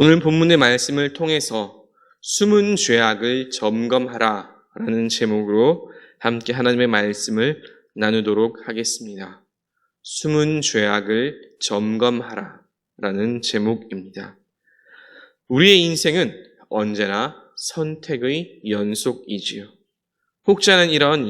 오늘 본문의 말씀을 통해서 숨은 죄악을 점검하라 라는 제목으로 함께 하나님의 말씀을 나누도록 하겠습니다. 숨은 죄악을 점검하라 라는 제목입니다. 우리의 인생은 언제나 선택의 연속이지요. 혹자는 이런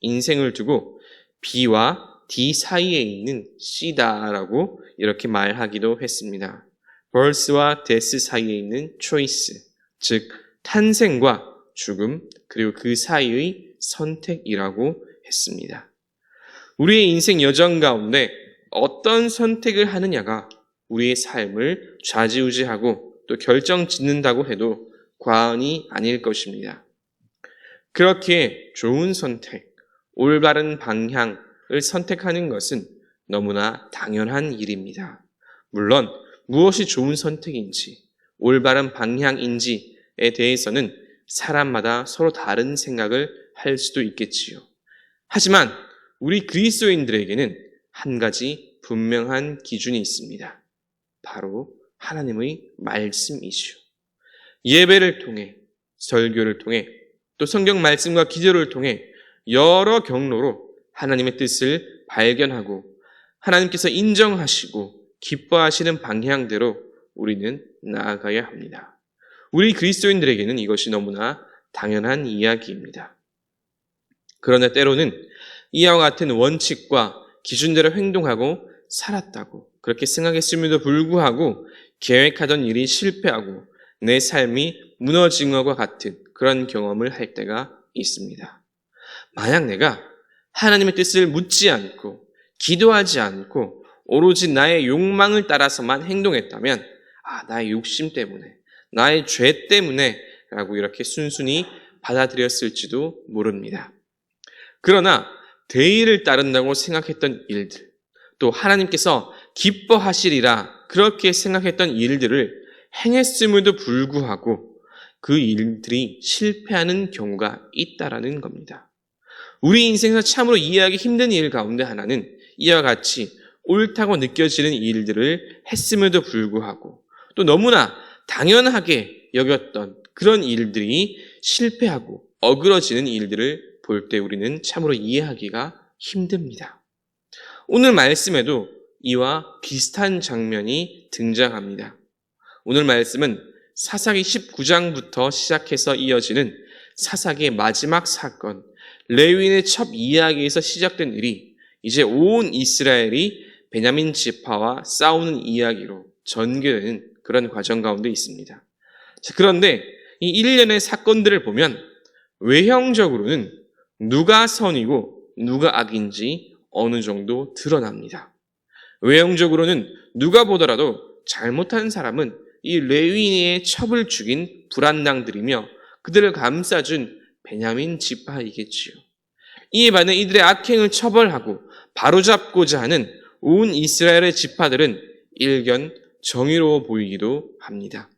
인생을 두고 B와 D 사이에 있는 C다라고 이렇게 말하기도 했습니다. birth와 death 사이에 있는 choice, 즉 탄생과 죽음, 그리고 그 사이의 선택이라고 했습니다. 우리의 인생 여정 가운데 어떤 선택을 하느냐가 우리의 삶을 좌지우지하고 또 결정짓는다고 해도 과언이 아닐 것입니다. 그렇게 좋은 선택, 올바른 방향을 선택하는 것은 너무나 당연한 일입니다. 물론 무엇이 좋은 선택인지, 올바른 방향인지에 대해서는 사람마다 서로 다른 생각을 할 수도 있겠지요. 하지만 우리 그리스도인들에게는 한 가지 분명한 기준이 있습니다. 바로 하나님의 말씀이시오. 예배를 통해, 설교를 통해, 또 성경 말씀과 기도를 통해 여러 경로로 하나님의 뜻을 발견하고 하나님께서 인정하시고 기뻐하시는 방향대로 우리는 나아가야 합니다. 우리 그리스도인들에게는 이것이 너무나 당연한 이야기입니다. 그러나 때로는 이와 같은 원칙과 기준대로 행동하고 살았다고 그렇게 생각했음에도 불구하고 계획하던 일이 실패하고 내 삶이 무너진 것과 같은 그런 경험을 할 때가 있습니다. 만약 내가 하나님의 뜻을 묻지 않고 기도하지 않고 오로지 나의 욕망을 따라서만 행동했다면 나의 욕심 때문에, 나의 죄 때문에 라고 이렇게 순순히 받아들였을지도 모릅니다. 그러나 대의를 따른다고 생각했던 일들, 또 하나님께서 기뻐하시리라 그렇게 생각했던 일들을 행했음에도 불구하고 그 일들이 실패하는 경우가 있다라는 겁니다. 우리 인생에서 참으로 이해하기 힘든 일 가운데 하나는 이와 같이 옳다고 느껴지는 일들을 했음에도 불구하고 또 너무나 당연하게 여겼던 그런 일들이 실패하고 어그러지는 일들을 볼 때 우리는 참으로 이해하기가 힘듭니다. 오늘 말씀에도 이와 비슷한 장면이 등장합니다. 오늘 말씀은 사사기 19장부터 시작해서 이어지는 사사기의 마지막 사건, 레위인의 첩 이야기에서 시작된 일이 이제 온 이스라엘이 베냐민 지파와 싸우는 이야기로 전개되는 그런 과정 가운데 있습니다. 그런데 이 일련의 사건들을 보면 외형적으로는 누가 선이고 누가 악인지 어느 정도 드러납니다. 외형적으로는 누가 보더라도 잘못한 사람은 이 레위인의 첩을 죽인 불안당들이며 그들을 감싸준 베냐민 지파이겠지요. 이에 반해 이들의 악행을 처벌하고 바로잡고자 하는 온 이스라엘의 지파들은 일견 정의로워 보이기도 합니다.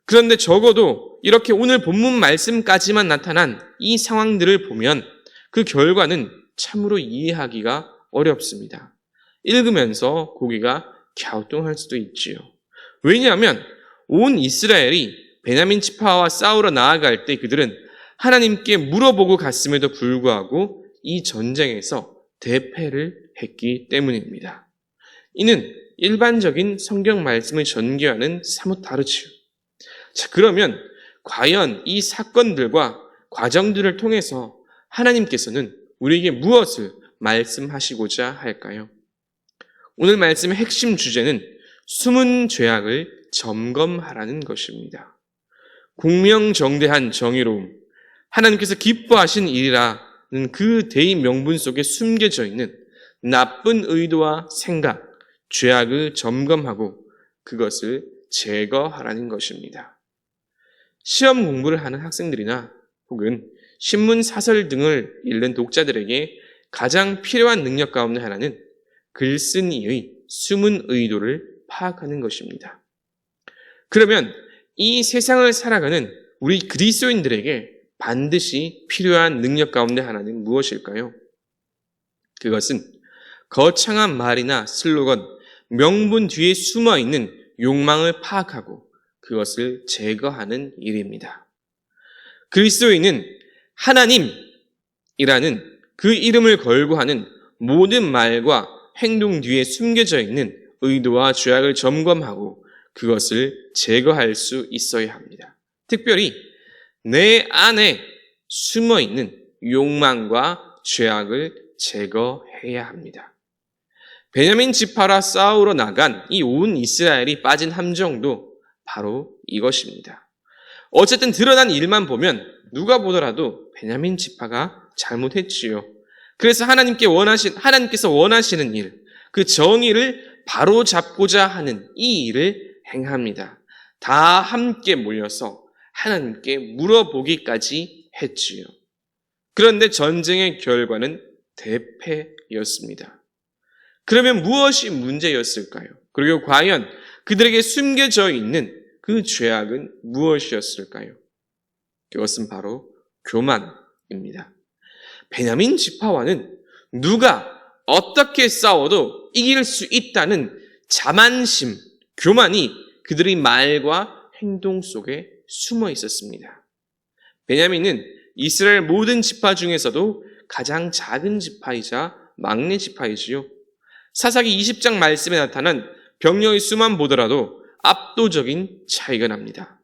그런데 적어도 이렇게 오늘 본문 말씀까지만 나타난 이 상황들을 보면 그 결과는 참으로 이해하기가 어렵습니다. 읽으면서 고개가 갸우뚱할 수도 있지요. 왜냐하면 온 이스라엘이 베냐민 지파와 싸우러 나아갈 때 그들은 하나님께 물어보고 갔음에도 불구하고 이 전쟁에서 대패를 했기 때문입니다. 이는 일반적인 성경 말씀을 전개하는 사뭇 다르지요. 자, 그러면 과연 이 사건들과 과정들을 통해서 하나님께서는 우리에게 무엇을 말씀하시고자 할까요? 오늘 말씀의 핵심 주제는 숨은 죄악을 점검하라는 것입니다. 공명정대한 정의로움, 하나님께서 기뻐하신 일이라는 그 대의 명분 속에 숨겨져 있는 나쁜 의도와 생각, 죄악을 점검하고 그것을 제거하라는 것입니다. 시험 공부를 하는 학생들이나 혹은 신문 사설 등을 읽는 독자들에게 가장 필요한 능력 가운데 하나는 글쓴이의 숨은 의도를 파악하는 것입니다. 그러면 이 세상을 살아가는 우리 그리스도인들에게 반드시 필요한 능력 가운데 하나는 무엇일까요? 그것은 거창한 말이나 슬로건, 명분 뒤에 숨어있는 욕망을 파악하고 그것을 제거하는 일입니다. 그리스도인은 하나님이라는 그 이름을 걸고 하는 모든 말과 행동 뒤에 숨겨져 있는 의도와 죄악을 점검하고 그것을 제거할 수 있어야 합니다. 특별히 내 안에 숨어있는 욕망과 죄악을 제거해야 합니다. 베냐민 지파라 싸우러 나간 이 온 이스라엘이 빠진 함정도 바로 이것입니다. 어쨌든 드러난 일만 보면 누가 보더라도 베냐민 지파가 잘못했지요. 그래서 하나님께서 원하시는 일, 그 정의를 바로 잡고자 하는 이 일을 행합니다. 다 함께 몰려서 하나님께 물어보기까지 했지요. 그런데 전쟁의 결과는 대패였습니다. 그러면 무엇이 문제였을까요? 그리고 과연 그들에게 숨겨져 있는 그 죄악은 무엇이었을까요? 그것은 바로 교만입니다. 베냐민 지파와는 누가 어떻게 싸워도 이길 수 있다는 자만심, 교만이 그들의 말과 행동 속에 숨어 있었습니다. 베냐민은 이스라엘 모든 지파 중에서도 가장 작은 지파이자 막내 지파이지요. 사사기 20장 말씀에 나타난 병력의 수만 보더라도 압도적인 차이가 납니다.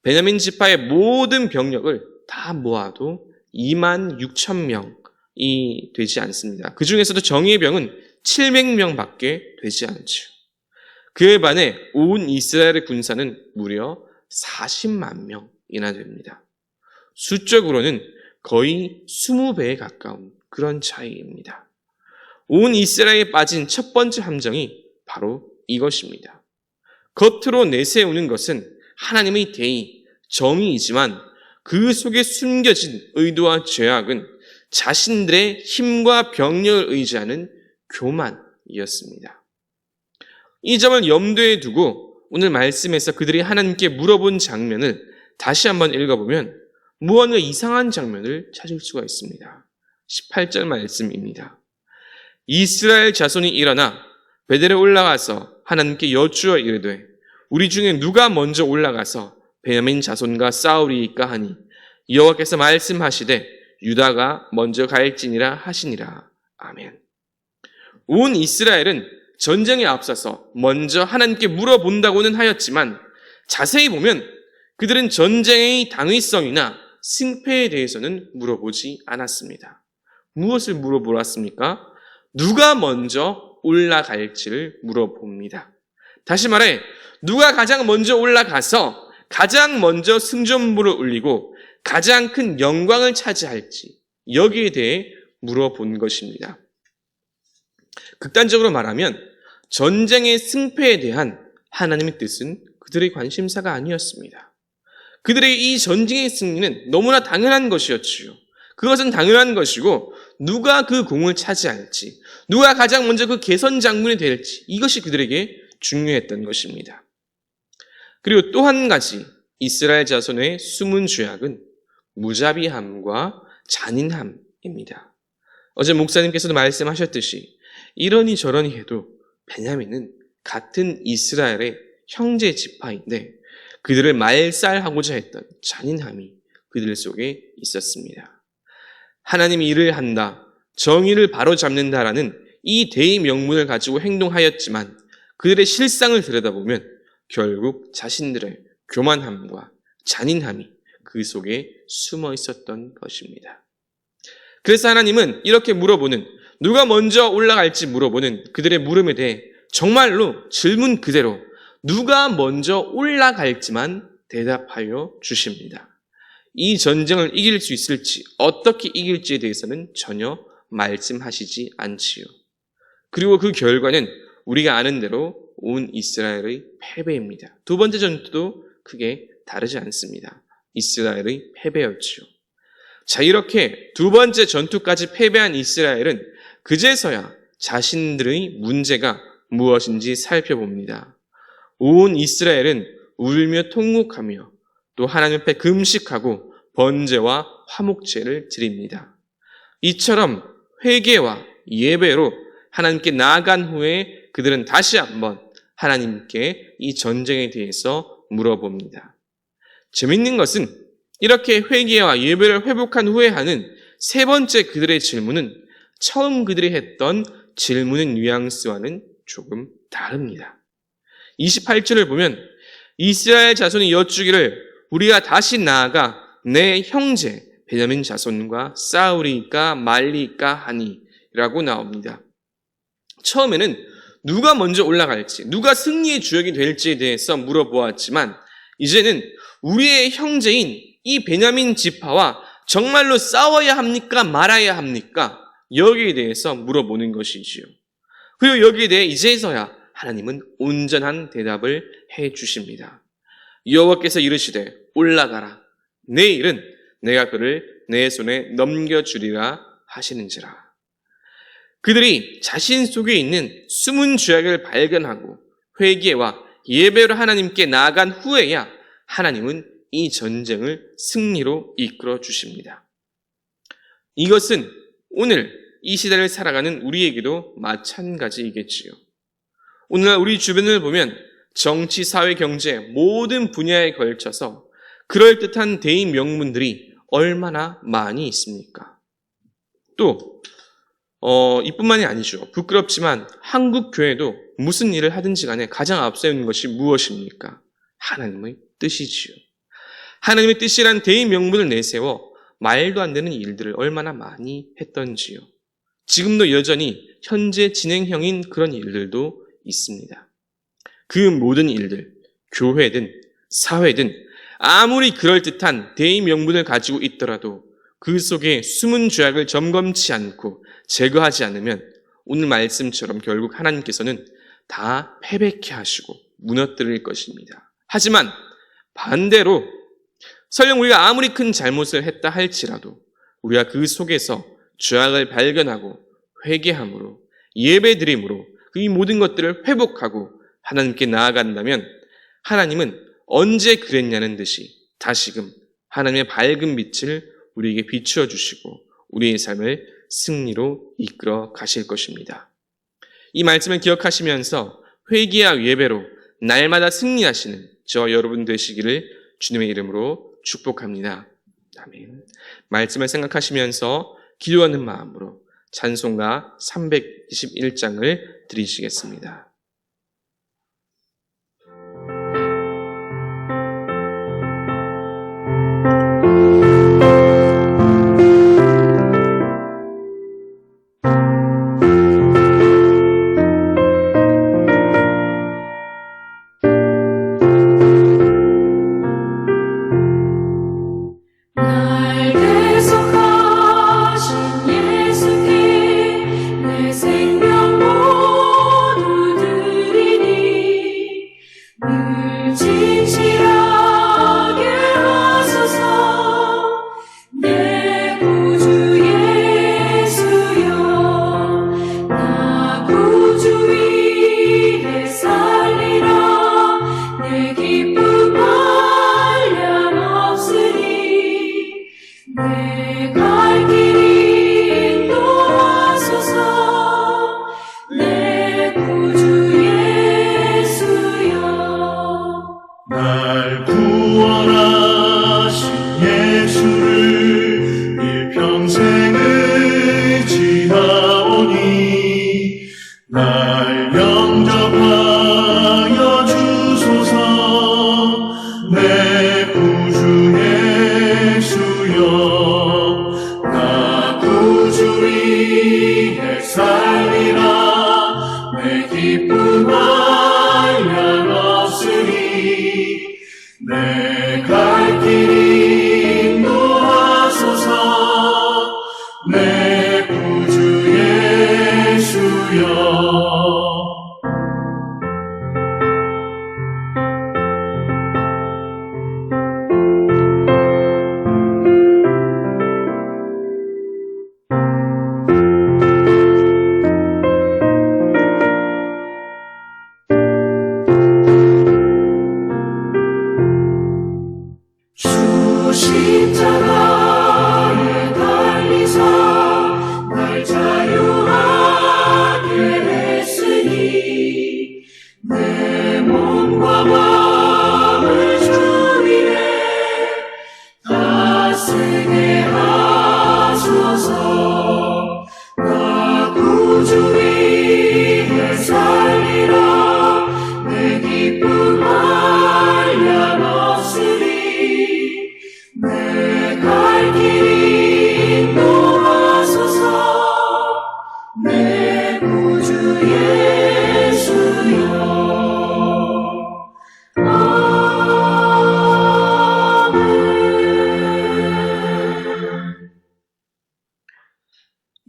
베냐민 지파의 모든 병력을 다 모아도 26,000명이 되지 않습니다. 그 중에서도 정의의 병은 700명밖에 되지 않죠. 그에 반해 온 이스라엘의 군사는 무려 40만 명이나 됩니다. 수적으로는 거의 20배에 가까운 그런 차이입니다. 온 이스라엘에 빠진 첫 번째 함정이 바로 이것입니다. 겉으로 내세우는 것은 하나님의 대의, 정의이지만 그 속에 숨겨진 의도와 죄악은 자신들의 힘과 병력을 의지하는 교만이었습니다. 이 점을 염두에 두고 오늘 말씀에서 그들이 하나님께 물어본 장면을 다시 한번 읽어보면 무언가 이상한 장면을 찾을 수가 있습니다. 18절 말씀입니다. 이스라엘 자손이 일어나 베델에 올라가서 하나님께 여쭈어 이르되 우리 중에 누가 먼저 올라가서 베냐민 자손과 싸우리이까 하니 여호와께서 말씀하시되 유다가 먼저 갈지니라 하시니라. 아멘. 온 이스라엘은 전쟁에 앞서서 먼저 하나님께 물어본다고는 하였지만 자세히 보면 그들은 전쟁의 당위성이나 승패에 대해서는 물어보지 않았습니다. 무엇을 물어보았습니까? 누가 먼저 올라갈지를 물어봅니다. 다시 말해 누가 가장 먼저 올라가서 가장 먼저 승전부를 울리고 가장 큰 영광을 차지할지 여기에 대해 물어본 것입니다. 극단적으로 말하면 전쟁의 승패에 대한 하나님의 뜻은 그들의 관심사가 아니었습니다. 그들의 이 전쟁의 승리는 너무나 당연한 것이었지요. 그것은 당연한 것이고 누가 그 공을 차지할지, 누가 가장 먼저 그 개선 장군이 될지 이것이 그들에게 중요했던 것입니다. 그리고 또 한 가지 이스라엘 자손의 숨은 죄악은 무자비함과 잔인함입니다. 어제 목사님께서도 말씀하셨듯이 이러니 저러니 해도 베냐민은 같은 이스라엘의 형제 지파인데 그들을 말살하고자 했던 잔인함이 그들 속에 있었습니다. 하나님이 일을 한다, 정의를 바로잡는다라는 이 대의 명분을 가지고 행동하였지만 그들의 실상을 들여다보면 결국 자신들의 교만함과 잔인함이 그 속에 숨어 있었던 것입니다. 그래서 하나님은 이렇게 물어보는, 누가 먼저 올라갈지 물어보는 그들의 물음에 대해 정말로 질문 그대로 누가 먼저 올라갈지만 대답하여 주십니다. 이 전쟁을 이길 수 있을지, 어떻게 이길지에 대해서는 전혀 말씀하시지 않지요. 그리고 그 결과는 우리가 아는 대로 온 이스라엘의 패배입니다. 두 번째 전투도 크게 다르지 않습니다. 이스라엘의 패배였지요. 자, 이렇게 두 번째 전투까지 패배한 이스라엘은 그제서야 자신들의 문제가 무엇인지 살펴봅니다. 온 이스라엘은 울며 통곡하며 또 하나님 앞에 금식하고 번제와 화목제를 드립니다. 이처럼 회개와 예배로 하나님께 나아간 후에 그들은 다시 한번 하나님께 이 전쟁에 대해서 물어봅니다. 재밌는 것은 이렇게 회개와 예배를 회복한 후에 하는 세 번째 그들의 질문은 처음 그들이 했던 질문의 뉘앙스와는 조금 다릅니다. 28절을 보면 이스라엘 자손이 여쭈기를 우리가 다시 나아가 내 형제 베냐민 자손과 싸우리까 말리까 하니 라고 나옵니다. 처음에는 누가 먼저 올라갈지, 누가 승리의 주역이 될지에 대해서 물어보았지만 이제는 우리의 형제인 이 베냐민 지파와 정말로 싸워야 합니까? 말아야 합니까? 여기에 대해서 물어보는 것이지요. 그리고 여기에 대해 이제서야 하나님은 온전한 대답을 해 주십니다. 여호와께서 이르시되 올라가라. 내일은 내가 그를 내 손에 넘겨주리라 하시는지라. 그들이 자신 속에 있는 숨은 죄악을 발견하고 회개와 예배로 하나님께 나아간 후에야 하나님은 이 전쟁을 승리로 이끌어 주십니다. 이것은 오늘 이 시대를 살아가는 우리에게도 마찬가지이겠지요. 오늘날 우리 주변을 보면 정치, 사회, 경제 모든 분야에 걸쳐서 그럴듯한 대의 명문들이 얼마나 많이 있습니까? 또 이뿐만이 아니죠. 부끄럽지만 한국 교회도 무슨 일을 하든지 간에 가장 앞서 있는 것이 무엇입니까? 하나님의 뜻이지요. 하나님의 뜻이란 대의 명분을 내세워 말도 안 되는 일들을 얼마나 많이 했던지요. 지금도 여전히 현재 진행형인 그런 일들도 있습니다. 그 모든 일들, 교회든 사회든 아무리 그럴듯한 대의 명분을 가지고 있더라도 그 속에 숨은 죄악을 점검치 않고 제거하지 않으면 오늘 말씀처럼 결국 하나님께서는 다 패배케 하시고 무너뜨릴 것입니다. 하지만 반대로 설령 우리가 아무리 큰 잘못을 했다 할지라도 우리가 그 속에서 죄악을 발견하고 회개함으로 예배드림으로 이 모든 것들을 회복하고 하나님께 나아간다면 하나님은 언제 그랬냐는 듯이 다시금 하나님의 밝은 빛을 우리에게 비추어 주시고 우리의 삶을 승리로 이끌어 가실 것입니다. 이 말씀을 기억하시면서 회개와 예배로 날마다 승리하시는 저 여러분 되시기를 주님의 이름으로 축복합니다. 아멘. 말씀을 생각하시면서 기도하는 마음으로 찬송가 321장을 드리시겠습니다.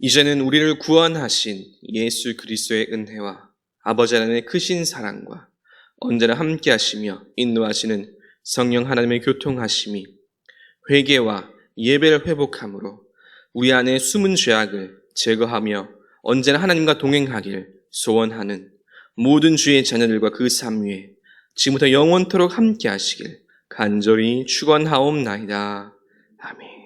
이제는 우리를 구원하신 예수 그리스도의 은혜와 아버지 하나님의 크신 사랑과 언제나 함께 하시며 인도하시는 성령 하나님의 교통하심이 회개와 예배를 회복함으로 우리 안에 숨은 죄악을 제거하며 언제나 하나님과 동행하기를 소원하는 모든 주의 자녀들과 그 삶 위에 지금부터 영원토록 함께 하시길 간절히 축원하옵나이다. 아멘.